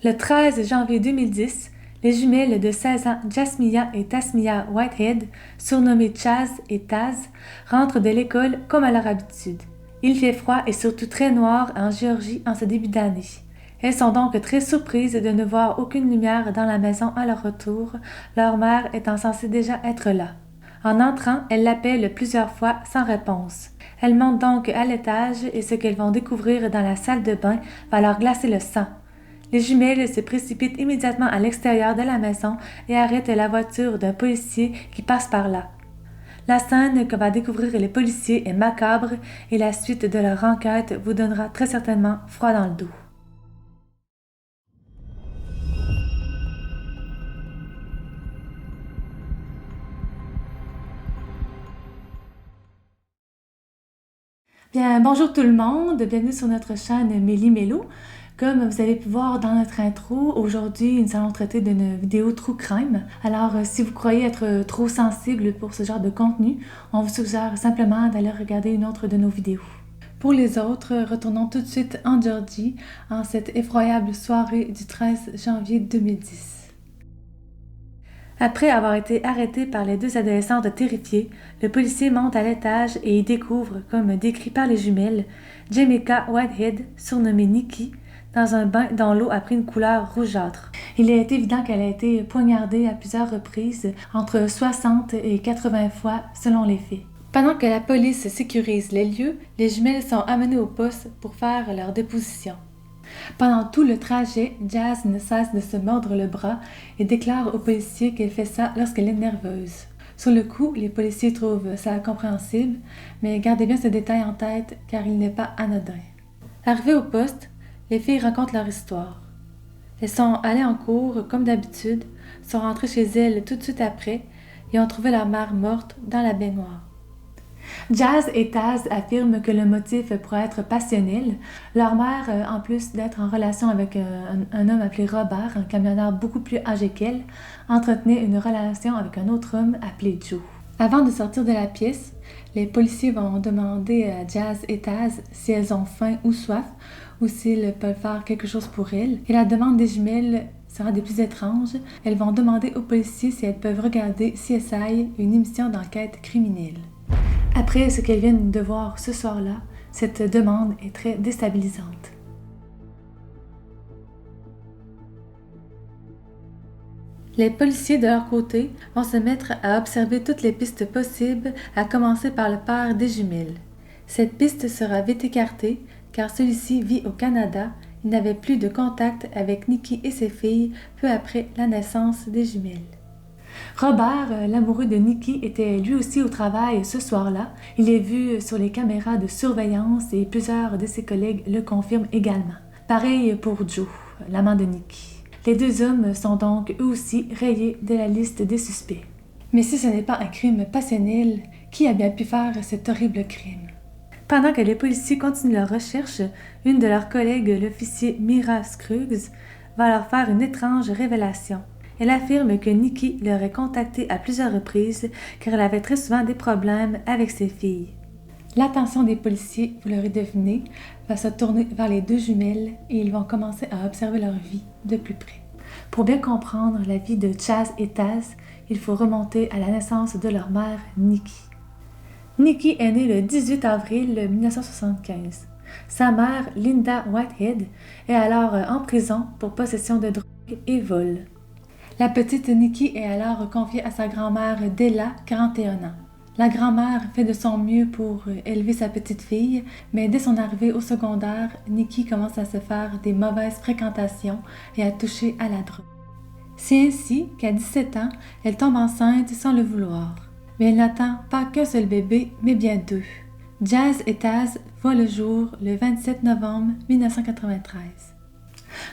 Le 13 janvier 2010, les jumelles de 16 ans Jasmia et Tasmia Whitehead, surnommées Chaz et Taz, rentrent de l'école comme à leur habitude. Il fait froid et surtout très noir en Géorgie en ce début d'année. Elles sont donc très surprises de ne voir aucune lumière dans la maison à leur retour, leur mère étant censée déjà être là. En entrant, elles l'appellent plusieurs fois sans réponse. Elles montent donc à l'étage et ce qu'elles vont découvrir dans la salle de bain va leur glacer le sang. Les jumelles se précipitent immédiatement à l'extérieur de la maison et arrêtent la voiture d'un policier qui passe par là. La scène que va découvrir les policiers est macabre et la suite de leur enquête vous donnera très certainement froid dans le dos. Bien, bonjour tout le monde, bienvenue sur notre chaîne Mélie Mélo. Comme vous avez pu voir dans notre intro, aujourd'hui nous allons traiter d'une vidéo true crime. Alors si vous croyez être trop sensible pour ce genre de contenu, on vous suggère simplement d'aller regarder une autre de nos vidéos. Pour les autres, retournons tout de suite en Géorgie en cette effroyable soirée du 13 janvier 2010. Après avoir été arrêté par les deux adolescentes terrifiées, le policier monte à l'étage et y découvre, comme décrit par les jumelles, Jamaica Whitehead, surnommée Nikki, dans un bain dont l'eau a pris une couleur rougeâtre. Il est évident qu'elle a été poignardée à plusieurs reprises, entre 60 et 80 fois selon les faits. Pendant que la police sécurise les lieux, les jumelles sont amenées au poste pour faire leur déposition. Pendant tout le trajet, Jazz ne cesse de se mordre le bras et déclare aux policiers qu'elle fait ça lorsqu'elle est nerveuse. Sur le coup, les policiers trouvent ça compréhensible, mais gardez bien ce détail en tête car il n'est pas anodin. Arrivées au poste, les filles racontent leur histoire. Elles sont allées en cours comme d'habitude, sont rentrées chez elles tout de suite après et ont trouvé leur mère morte dans la baignoire. Jazz et Taz affirment que le motif pourrait être passionnel. Leur mère, en plus d'être en relation avec un homme appelé Robert, un camionneur beaucoup plus âgé qu'elle, entretenait une relation avec un autre homme appelé Joe. Avant de sortir de la pièce, les policiers vont demander à Jazz et Taz si elles ont faim ou soif ou s'ils peuvent faire quelque chose pour elles. Et la demande des jumelles sera des plus étranges. Elles vont demander aux policiers si elles peuvent regarder CSI, une émission d'enquête criminelle. Après ce qu'elles viennent de voir ce soir-là, cette demande est très déstabilisante. Les policiers, de leur côté, vont se mettre à observer toutes les pistes possibles, à commencer par le père des jumelles. Cette piste sera vite écartée, car celui-ci vit au Canada. Il n'avait plus de contact avec Nikki et ses filles peu après la naissance des jumelles. Robert, l'amoureux de Nikki, était lui aussi au travail ce soir-là. Il est vu sur les caméras de surveillance et plusieurs de ses collègues le confirment également. Pareil pour Joe, l'amant de Nikki. Les deux hommes sont donc eux aussi rayés de la liste des suspects. Mais si ce n'est pas un crime passionnel, qui a bien pu faire cet horrible crime? Pendant que les policiers continuent leur recherche, une de leurs collègues, l'officier Mira Scruggs, va leur faire une étrange révélation. Elle affirme que Nikki l'aurait contactée à plusieurs reprises car elle avait très souvent des problèmes avec ses filles. L'attention des policiers, vous l'aurez deviné, va se tourner vers les deux jumelles et ils vont commencer à observer leur vie de plus près. Pour bien comprendre la vie de Chaz et Taz, il faut remonter à la naissance de leur mère, Nikki. Nikki est née le 18 avril 1975. Sa mère, Linda Whitehead, est alors en prison pour possession de drogue et vol. La petite Nikki est alors confiée à sa grand-mère Della, 41 ans. La grand-mère fait de son mieux pour élever sa petite fille, mais dès son arrivée au secondaire, Nikki commence à se faire des mauvaises fréquentations et à toucher à la drogue. C'est ainsi qu'à 17 ans, elle tombe enceinte sans le vouloir. Mais elle n'attend pas qu'un seul bébé, mais bien deux. Jazz et Taz voient le jour le 27 novembre 1993.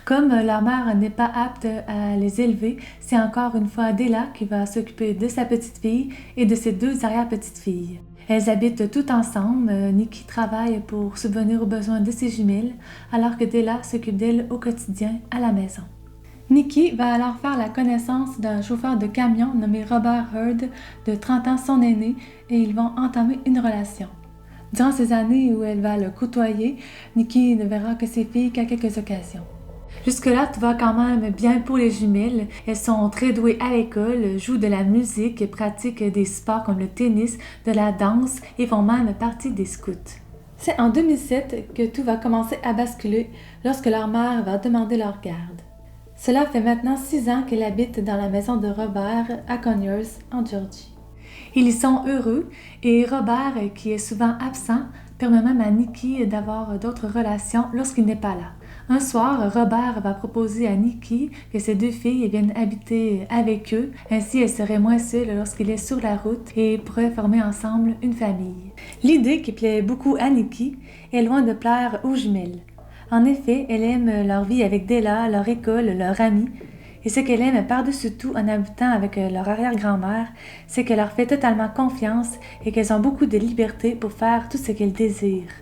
Comme leur mère n'est pas apte à les élever, c'est encore une fois Della qui va s'occuper de sa petite fille et de ses deux arrière-petites-filles. Elles habitent toutes ensemble. Nikki travaille pour subvenir aux besoins de ses jumelles, alors que Della s'occupe d'elle au quotidien à la maison. Nikki va alors faire la connaissance d'un chauffeur de camion nommé Robert Heard, de 30 ans son aîné, et ils vont entamer une relation. Durant ces années où elle va le côtoyer, Nikki ne verra que ses filles qu'à quelques occasions. Jusque-là, tout va quand même bien pour les jumelles. Elles sont très douées à l'école, jouent de la musique, pratiquent des sports comme le tennis, de la danse et font même partie des scouts. C'est en 2007 que tout va commencer à basculer lorsque leur mère va demander leur garde. Cela fait maintenant 6 ans qu'elle habite dans la maison de Robert à Conyers, en Georgie. Ils y sont heureux et Robert, qui est souvent absent, permet même à Nikki d'avoir d'autres relations lorsqu'il n'est pas là. Un soir, Robert va proposer à Nikki que ses 2 filles viennent habiter avec eux, ainsi elle serait moins seule lorsqu'il est sur la route et pourraient former ensemble une famille. L'idée qui plaît beaucoup à Nikki est loin de plaire aux jumelles. En effet, elle aime leur vie avec Della, leur école, leurs amis. Et ce qu'elle aime par-dessus tout en habitant avec leur arrière-grand-mère, c'est qu'elle leur fait totalement confiance et qu'elles ont beaucoup de liberté pour faire tout ce qu'elles désirent.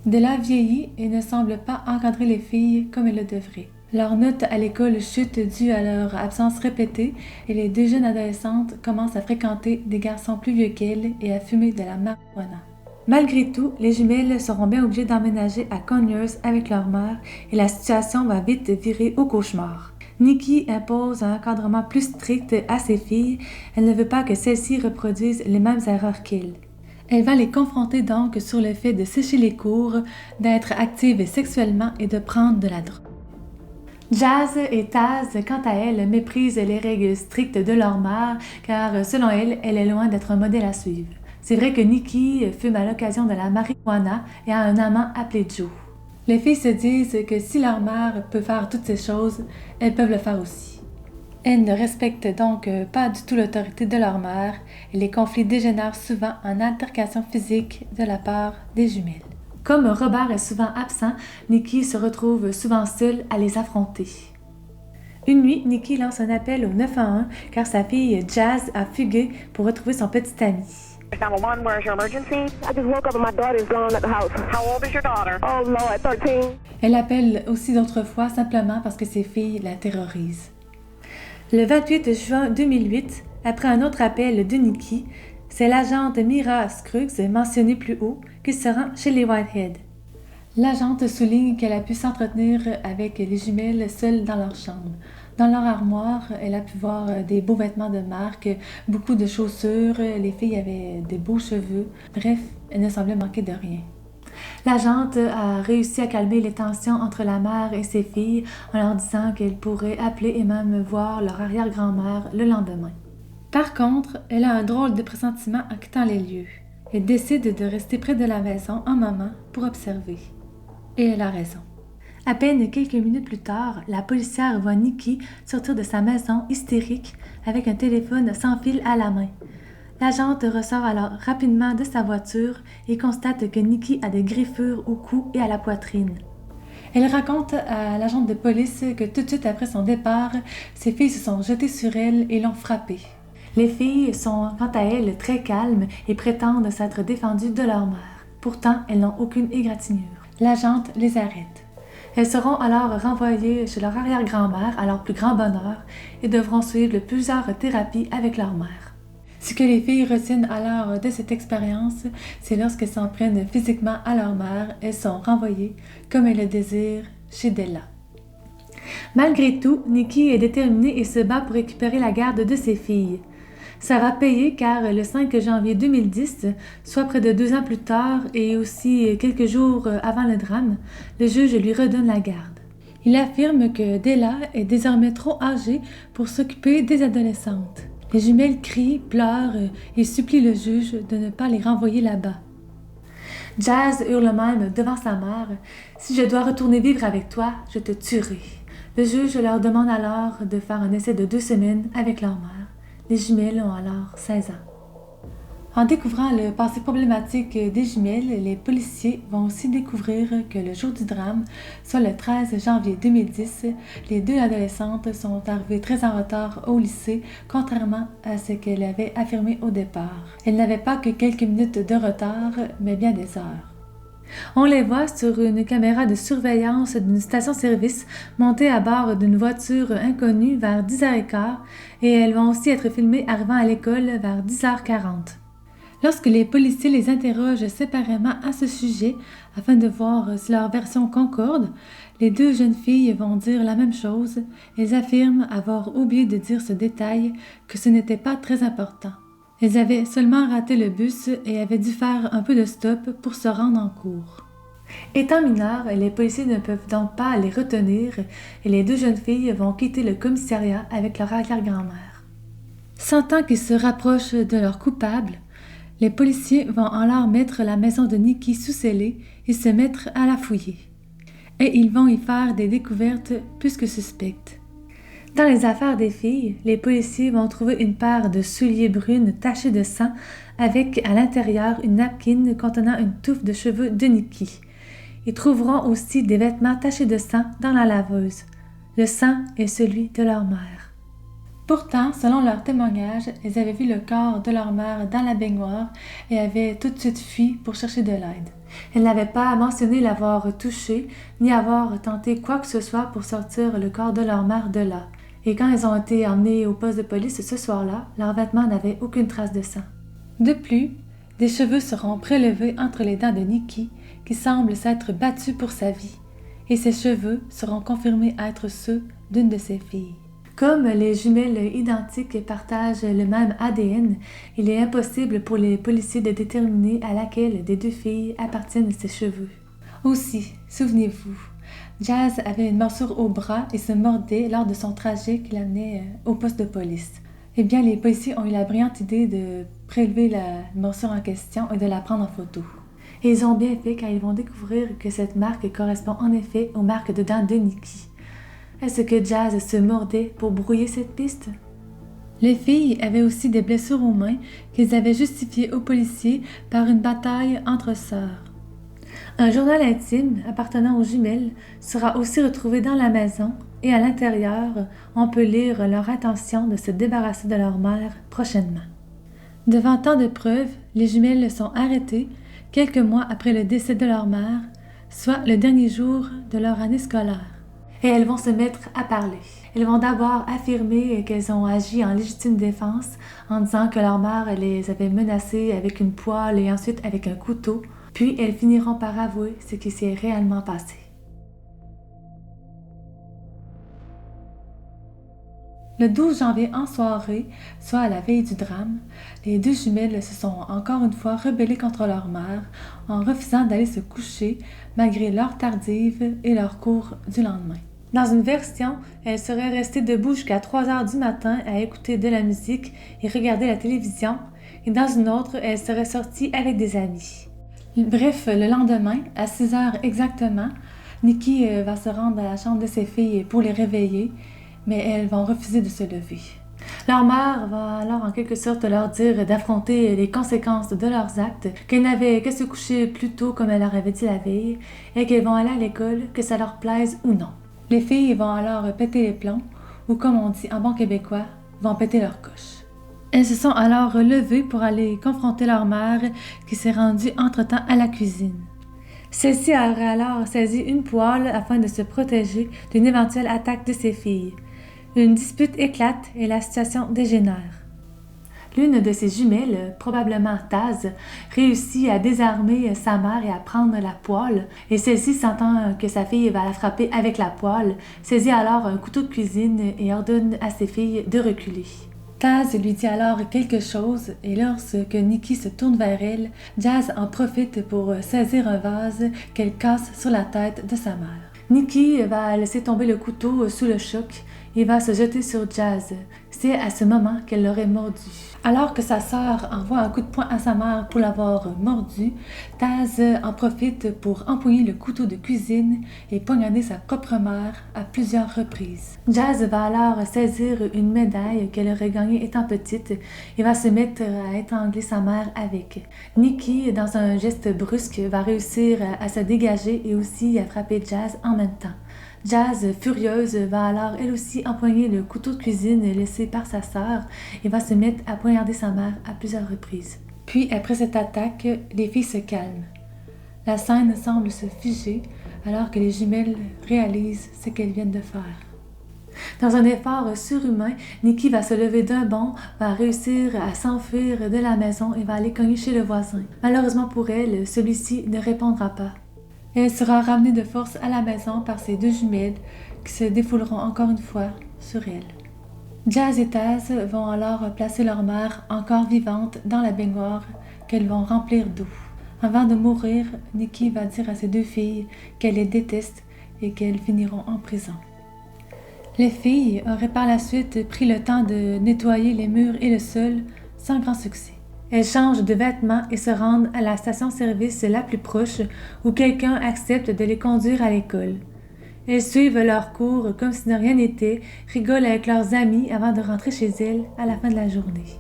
Della vieillit et ne semble pas encadrer les filles comme elle le devrait. Leurs notes à l'école chutent due à leur absence répétée et les 2 jeunes adolescentes commencent à fréquenter des garçons plus vieux qu'elles et à fumer de la marijuana. Malgré tout, les jumelles seront bien obligées d'emménager à Conyers avec leur mère et la situation va vite virer au cauchemar. Nikki impose un encadrement plus strict à ses filles. Elle ne veut pas que celles-ci reproduisent les mêmes erreurs qu'elle. Elle va les confronter donc sur le fait de sécher les cours, d'être actives sexuellement et de prendre de la drogue. Jazz et Taz, quant à elles, méprisent les règles strictes de leur mère car, selon elles, elle est loin d'être un modèle à suivre. C'est vrai que Nikki fume à l'occasion de la marijuana et a un amant appelé Joe. Les filles se disent que si leur mère peut faire toutes ces choses, elles peuvent le faire aussi. Elles ne respectent donc pas du tout l'autorité de leur mère et les conflits dégénèrent souvent en altercations physiques de la part des jumelles. Comme Robert est souvent absent, Nikki se retrouve souvent seule à les affronter. Une nuit, Nikki lance un appel au 911 car sa fille Jazz a fugué pour retrouver son petit ami. 911, where's your emergency? I just woke up and my daughter's gone at the house. How old is your daughter? Oh Lord, 13. Elle appelle aussi d'autres fois simplement parce que ses filles la terrorisent. Le 28 juin 2008, après un autre appel de Nikki, c'est l'agente Mira Scruggs, mentionnée plus haut, qui se rend chez les Whitehead. L'agente souligne qu'elle a pu s'entretenir avec les jumelles seules dans leur chambre. Dans leur armoire, elle a pu voir des beaux vêtements de marque, beaucoup de chaussures, les filles avaient des beaux cheveux. Bref, elle ne semblait manquer de rien. L'agente a réussi à calmer les tensions entre la mère et ses filles en leur disant qu'elle pourrait appeler et même voir leur arrière-grand-mère le lendemain. Par contre, elle a un drôle de pressentiment en quittant les lieux. Elle décide de rester près de la maison un moment pour observer. Et elle a raison. À peine quelques minutes plus tard, la policière voit Nikki sortir de sa maison hystérique avec un téléphone sans fil à la main. L'agente ressort alors rapidement de sa voiture et constate que Nikki a des griffures au cou et à la poitrine. Elle raconte à l'agente de police que tout de suite après son départ, ses filles se sont jetées sur elle et l'ont frappée. Les filles sont quant à elles très calmes et prétendent s'être défendues de leur mère. Pourtant, elles n'ont aucune égratignure. L'agente les arrête. Elles seront alors renvoyées chez leur arrière-grand-mère à leur plus grand bonheur et devront suivre plusieurs thérapies avec leur mère. Ce que les filles retiennent alors de cette expérience, c'est lorsqu'elles s'en prennent physiquement à leur mère, elles sont renvoyées, comme elles le désirent, chez Della. Malgré tout, Nikki est déterminée et se bat pour récupérer la garde de ses filles. Ça va payer car le 5 janvier 2010, soit près de 2 ans plus tard et aussi quelques jours avant le drame, le juge lui redonne la garde. Il affirme que Della est désormais trop âgée pour s'occuper des adolescentes. Les jumelles crient, pleurent et supplient le juge de ne pas les renvoyer là-bas. Jazz hurle même devant sa mère « Si je dois retourner vivre avec toi, je te tuerai ». Le juge leur demande alors de faire un essai de 2 semaines avec leur mère. Les jumelles ont alors 16 ans. En découvrant le passé problématique des jumelles, les policiers vont aussi découvrir que le jour du drame, soit le 13 janvier 2010, les 2 adolescentes sont arrivées très en retard au lycée, contrairement à ce qu'elles avaient affirmé au départ. Elles n'avaient pas que quelques minutes de retard, mais bien des heures. On les voit sur une caméra de surveillance d'une station-service montées à bord d'une voiture inconnue vers 10h15 et elles vont aussi être filmées arrivant à l'école vers 10h40. Lorsque les policiers les interrogent séparément à ce sujet, afin de voir si leur version concorde, les deux jeunes filles vont dire la même chose. Elles affirment avoir oublié de dire ce détail, que ce n'était pas très important. Elles avaient seulement raté le bus et avaient dû faire un peu de stop pour se rendre en cours. Étant mineures, les policiers ne peuvent donc pas les retenir et les deux jeunes filles vont quitter le commissariat avec leur arrière-grand-mère. Sentant qu'ils se rapprochent de leur coupable, les policiers vont alors mettre la maison de Nikki sous scellé et se mettre à la fouiller. Et ils vont y faire des découvertes plus que suspectes. Dans les affaires des filles, les policiers vont trouver une paire de souliers brunes tachés de sang avec à l'intérieur une napkin contenant une touffe de cheveux de Nikki. Ils trouveront aussi des vêtements tachés de sang dans la laveuse. Le sang est celui de leur mère. Pourtant, selon leur témoignage, elles avaient vu le corps de leur mère dans la baignoire et avaient tout de suite fui pour chercher de l'aide. Elles n'avaient pas mentionné l'avoir touché, ni avoir tenté quoi que ce soit pour sortir le corps de leur mère de là. Et quand elles ont été emmenées au poste de police ce soir-là, leurs vêtements n'avaient aucune trace de sang. De plus, des cheveux seront prélevés entre les dents de Nikki, qui semble s'être battue pour sa vie, et ces cheveux seront confirmés être ceux d'une de ses filles. Comme les jumelles identiques partagent le même ADN, il est impossible pour les policiers de déterminer à laquelle des deux filles appartiennent ces cheveux. Aussi, souvenez-vous, Jazz avait une morsure au bras et se mordait lors de son trajet qui l'amenait au poste de police. Eh bien, les policiers ont eu la brillante idée de prélever la morsure en question et de la prendre en photo. Et ils ont bien fait quand ils vont découvrir que cette marque correspond en effet aux marques de dents de Nikki. Est-ce que Jazz se mordait pour brouiller cette piste? Les filles avaient aussi des blessures aux mains qu'ils avaient justifiées aux policiers par une bataille entre sœurs. Un journal intime appartenant aux jumelles sera aussi retrouvé dans la maison et à l'intérieur, on peut lire leur intention de se débarrasser de leur mère prochainement. Devant tant de preuves, les jumelles sont arrêtées quelques mois après le décès de leur mère, soit le dernier jour de leur année scolaire. Et elles vont se mettre à parler. Elles vont d'abord affirmer qu'elles ont agi en légitime défense en disant que leur mère les avait menacées avec une poêle et ensuite avec un couteau, puis elles finiront par avouer ce qui s'est réellement passé. Le 12 janvier en soirée, soit à la veille du drame, les deux jumelles se sont encore une fois rebellées contre leur mère en refusant d'aller se coucher malgré l'heure tardive et leur cours du lendemain. Dans une version, elles seraient restées debout jusqu'à 3 heures du matin à écouter de la musique et regarder la télévision, et dans une autre, elles seraient sorties avec des amis. Bref, le lendemain, à 6 heures exactement, Nikki va se rendre à la chambre de ses filles pour les réveiller, mais elles vont refuser de se lever. Leur mère va alors en quelque sorte leur dire d'affronter les conséquences de leurs actes, qu'elles n'avaient qu'à se coucher plus tôt comme elle leur avait dit la veille, et qu'elles vont aller à l'école, que ça leur plaise ou non. Les filles vont alors péter les plombs, ou comme on dit en bon québécois, vont péter leur coche. Elles se sont alors levées pour aller confronter leur mère, qui s'est rendue entre-temps à la cuisine. Celle-ci aurait alors saisi une poêle afin de se protéger d'une éventuelle attaque de ses filles. Une dispute éclate et la situation dégénère. L'une de ses jumelles, probablement Taz, réussit à désarmer sa mère et à prendre la poêle, et celle-ci, sentant que sa fille va la frapper avec la poêle, saisit alors un couteau de cuisine et ordonne à ses filles de reculer. Taz lui dit alors quelque chose, et lorsque Nikki se tourne vers elle, Jazz en profite pour saisir un vase qu'elle casse sur la tête de sa mère. Nikki va laisser tomber le couteau sous le choc et va se jeter sur Jazz. C'est à ce moment qu'elle l'aurait mordu. Alors que sa sœur envoie un coup de poing à sa mère pour l'avoir mordu, Taz en profite pour empoigner le couteau de cuisine et poignarder sa propre mère à plusieurs reprises. Jazz va alors saisir une médaille qu'elle aurait gagnée étant petite et va se mettre à étrangler sa mère avec. Nikki, dans un geste brusque, va réussir à se dégager et aussi à frapper Jazz en même temps. Jazz, furieuse, va alors elle aussi empoigner le couteau de cuisine laissé par sa sœur et va se mettre à poignarder sa mère à plusieurs reprises. Puis, après cette attaque, les filles se calment. La scène semble se figer alors que les jumelles réalisent ce qu'elles viennent de faire. Dans un effort surhumain, Nikki va se lever d'un bond, va réussir à s'enfuir de la maison et va aller cogner chez le voisin. Malheureusement pour elle, celui-ci ne répondra pas. Elle sera ramenée de force à la maison par ses deux jumelles qui se défouleront encore une fois sur elle. Jazz et Taz vont alors placer leur mère, encore vivante, dans la baignoire qu'elles vont remplir d'eau. Avant de mourir, Nikki va dire à ses deux filles qu'elle les déteste et qu'elles finiront en prison. Les filles auraient par la suite pris le temps de nettoyer les murs et le sol sans grand succès. Elles changent de vêtements et se rendent à la station-service la plus proche où quelqu'un accepte de les conduire à l'école. Elles suivent leurs cours comme si de rien n'était, rigolent avec leurs amis avant de rentrer chez elles à la fin de la journée.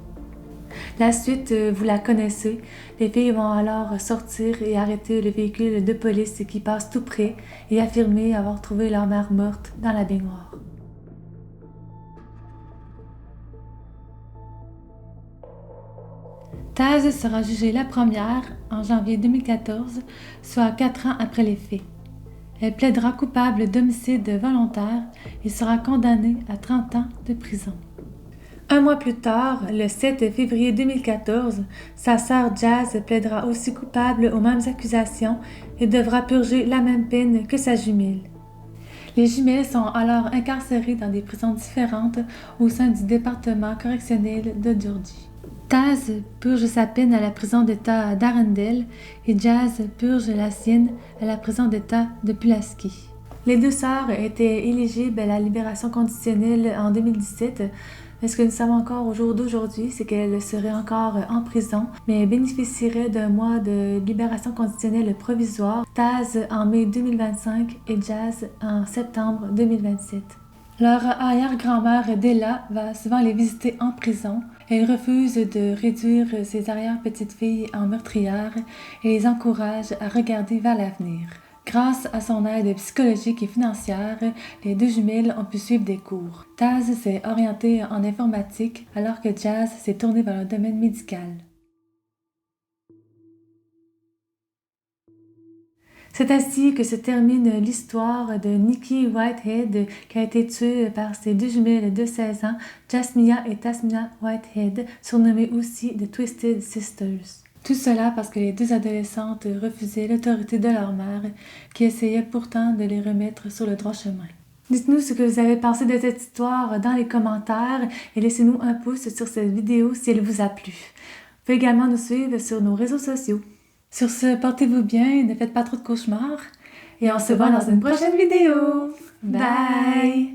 La suite, vous la connaissez. Les filles vont alors sortir et arrêter le véhicule de police qui passe tout près et affirmer avoir trouvé leur mère morte dans la baignoire. Taz sera jugée la première en janvier 2014, soit 4 ans après les faits. Elle plaidera coupable d'homicide volontaire et sera condamnée à 30 ans de prison. Un mois plus tard, le 7 février 2014, sa sœur Jazz plaidera aussi coupable aux mêmes accusations et devra purger la même peine que sa jumelle. Les jumelles sont alors incarcérées dans des prisons différentes au sein du département correctionnel de Georgie. Taz purge sa peine à la prison d'État d'Arendelle et Jazz purge la sienne à la prison d'État de Pulaski. Les deux sœurs étaient éligibles à la libération conditionnelle en 2017. Mais ce que nous savons encore au jour d'aujourd'hui, c'est qu'elles seraient encore en prison, mais bénéficieraient d'un mois de libération conditionnelle provisoire, Taz en mai 2025 et Jazz en septembre 2027. Leur arrière-grand-mère Della va souvent les visiter en prison. Elle refuse de réduire ses arrière-petites-filles en meurtrières et les encourage à regarder vers l'avenir. Grâce à son aide psychologique et financière, les deux jumelles ont pu suivre des cours. Taz s'est orientée en informatique alors que Jazz s'est tournée vers le domaine médical. C'est ainsi que se termine l'histoire de Nikki Whitehead qui a été tuée par ses deux jumelles de 16 ans, Jasmia et Tasmina Whitehead, surnommées aussi The Twisted Sisters. Tout cela parce que les deux adolescentes refusaient l'autorité de leur mère, qui essayait pourtant de les remettre sur le droit chemin. Dites-nous ce que vous avez pensé de cette histoire dans les commentaires et laissez-nous un pouce sur cette vidéo si elle vous a plu. Vous pouvez également nous suivre sur nos réseaux sociaux. Sur ce, portez-vous bien, ne faites pas trop de cauchemars et on se voit dans une prochaine vidéo. Bye!